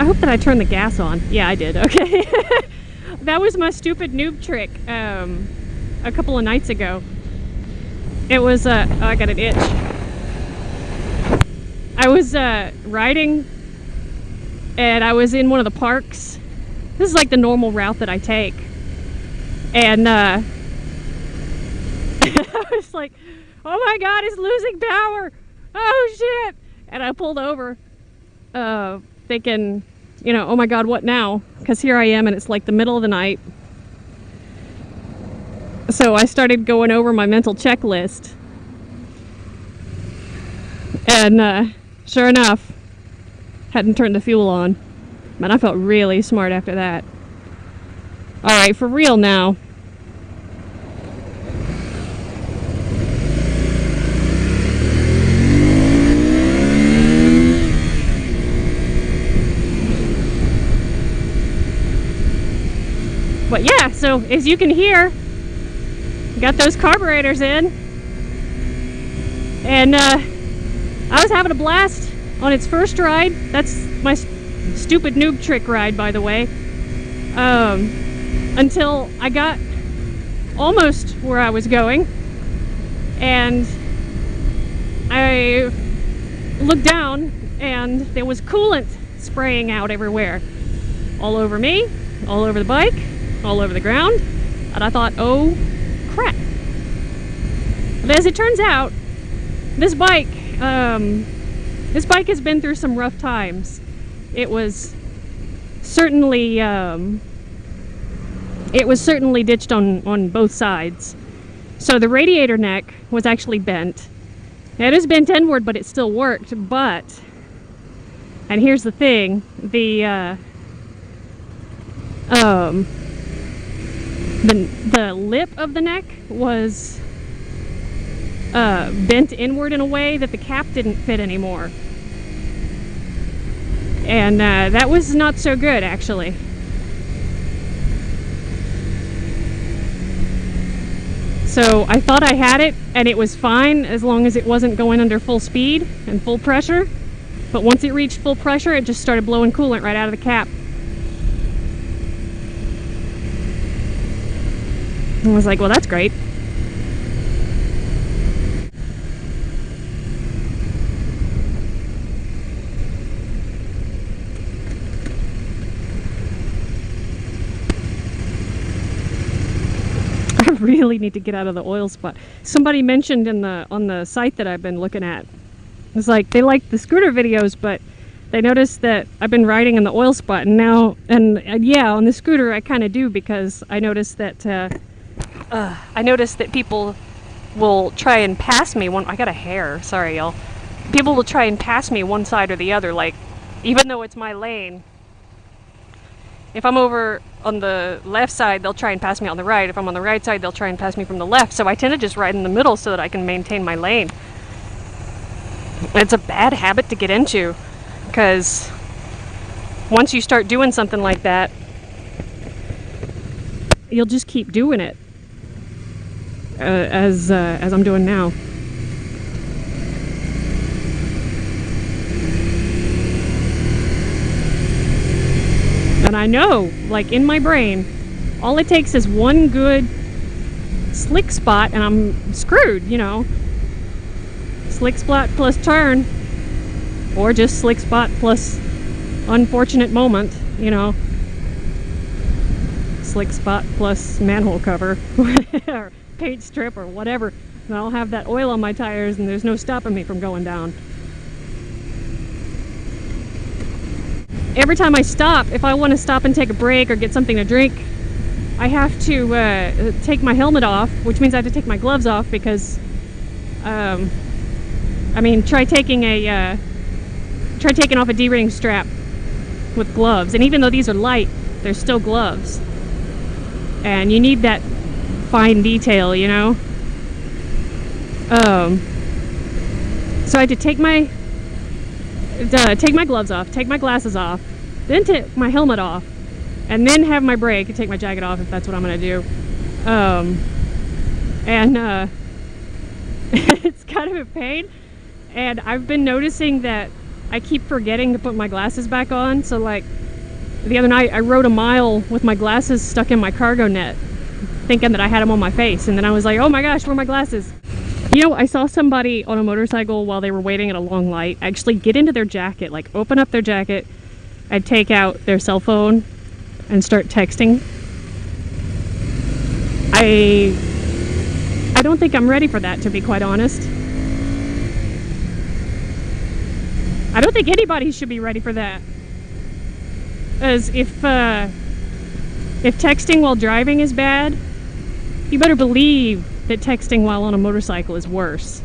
hope that I turned the gas on. Yeah, I did. Okay. That was my stupid noob trick a couple of nights ago. It was, oh, I got an itch. I was riding, and I was in one of the parks. This is like the normal route that I take. And I was like, oh my god, it's losing power! Oh shit! And I pulled over, thinking, you know, oh my god, what now? Because here I am and it's like the middle of the night. So I started going over my mental checklist. And sure enough, hadn't turned the fuel on. Man, I felt really smart after that. Alright, for real now. But yeah, so as you can hear, got those carburetors in, and I was having a blast on its first ride. That's my stupid noob trick ride, by the way, until I got almost where I was going, and I looked down and there was coolant spraying out everywhere, all over me, all over the bike, all over the ground, and I thought, oh crap. But as it turns out, this bike has been through some rough times. It was certainly ditched on both sides. So the radiator neck was actually bent. It is bent inward, but it still worked. But, and here's the thing, the lip of the neck was bent inward in a way that the cap didn't fit anymore. And that was not so good, actually. So I thought I had it, and it was fine as long as it wasn't going under full speed and full pressure. But once it reached full pressure, it just started blowing coolant right out of the cap. I was like, well, that's great. I really need to get out of the oil spot. Somebody mentioned on the site that I've been looking at, it's like they like the scooter videos, but they noticed that I've been riding in the oil spot, and now, yeah, on the scooter I kind of do, because I noticed that people will try and pass me I got a hair, sorry y'all. People will try and pass me one side or the other, like, even though it's my lane. If I'm over on the left side, they'll try and pass me on the right. If I'm on the right side, they'll try and pass me from the left. So I tend to just ride in the middle so that I can maintain my lane. It's a bad habit to get into, because once you start doing something like that, you'll just keep doing it. As I'm doing now. And I know, like, in my brain, all it takes is one good slick spot and I'm screwed, you know. Slick spot plus turn, or just slick spot plus unfortunate moment, you know. Slick spot plus manhole cover. Or paint strip or whatever, and I'll have that oil on my tires and there's no stopping me from going down. Every time I stop, if I want to stop and take a break or get something to drink, I have to take my helmet off, which means I have to take my gloves off, because I mean, try taking off a D-ring strap with gloves, and even though these are light, they're still gloves, and you need that fine detail, you know. So I had to take my gloves off, take my glasses off, then take my helmet off, and then have my break and take my jacket off if that's what I'm gonna do. It's kind of a pain, and I've been noticing that I keep forgetting to put my glasses back on. So like the other night I rode a mile with my glasses stuck in my cargo net, thinking that I had them on my face, and then I was like, oh my gosh, where are my glasses? You know, I saw somebody on a motorcycle while they were waiting at a long light actually get into their jacket, like open up their jacket and take out their cell phone and start texting. I don't think I'm ready for that, to be quite honest. I don't think anybody should be ready for that. As if texting while driving is bad, you better believe that texting while on a motorcycle is worse.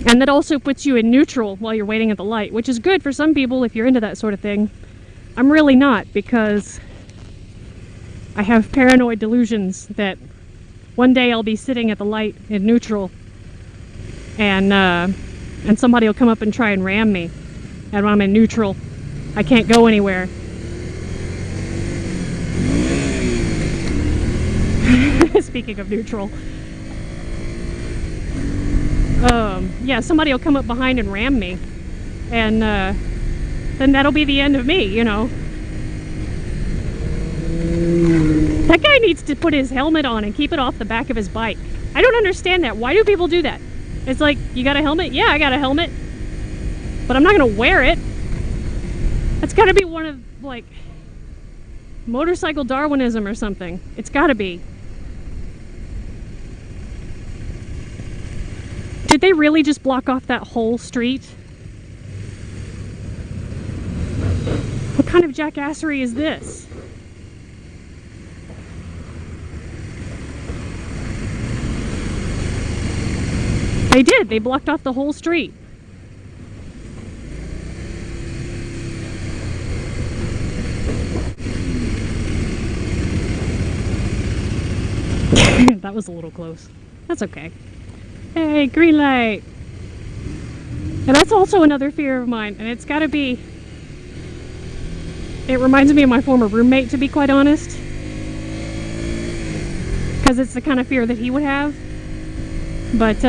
And that also puts you in neutral while you're waiting at the light, which is good for some people if you're into that sort of thing. I'm really not, because I have paranoid delusions that one day I'll be sitting at the light in neutral and somebody will come up and try and ram me. And when I'm in neutral, I can't go anywhere. Speaking of neutral. Yeah, somebody will come up behind and ram me. And then that'll be the end of me, you know. That guy needs to put his helmet on and keep it off the back of his bike. I don't understand that. Why do people do that? It's like, you got a helmet? Yeah, I got a helmet. But I'm not gonna wear it. That's gotta be one of, like, motorcycle Darwinism or something. It's gotta be. Did they really just block off that whole street? What kind of jackassery is this? They did. They blocked off the whole street. That was a little close. That's okay. Hey, green light. And that's also another fear of mine, and it's gotta be... It reminds me of my former roommate, to be quite honest. Because it's the kind of fear that he would have. But,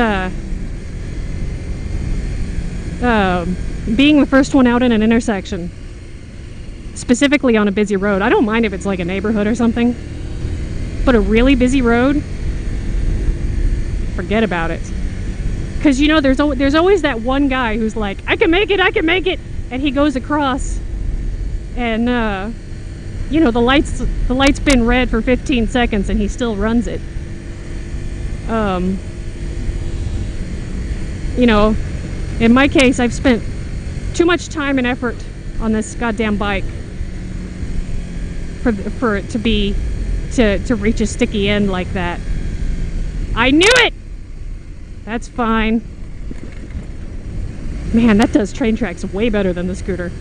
being the first one out in an intersection, specifically on a busy road, I don't mind if it's like a neighborhood or something, but a really busy road, forget about it. Because, you know, there's always that one guy who's like, I can make it, and he goes across, and, you know, the light's been red for 15 seconds, and he still runs it. You know, in my case, I've spent too much time and effort on this goddamn bike for it to be, to reach a sticky end like that. I knew it! That's fine. Man, that does train tracks way better than the scooter.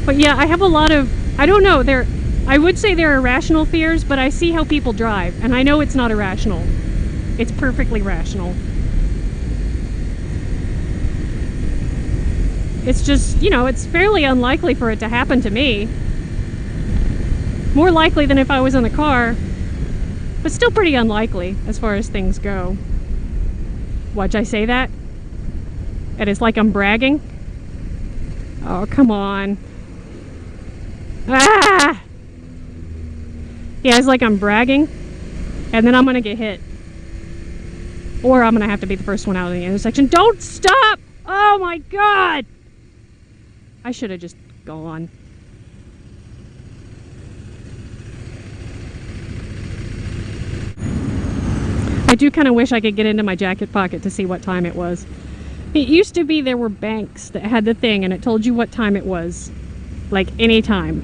But yeah, I have a lot of, I don't know, I would say they're irrational fears, but I see how people drive, and I know it's not irrational. It's perfectly rational. It's just, you know, it's fairly unlikely for it to happen to me. More likely than if I was in the car, but still pretty unlikely as far as things go. Watch, I say that? And it's like I'm bragging? Oh, come on. Ah! Yeah, it's like I'm bragging, and then I'm gonna get hit. Or I'm gonna have to be the first one out of the intersection. Don't stop! Oh my god! I should have just gone. I do kind of wish I could get into my jacket pocket to see what time it was. It used to be there were banks that had the thing and it told you what time it was. Like any time.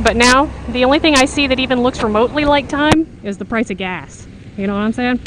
But now, the only thing I see that even looks remotely like time is the price of gas. You know what I'm saying?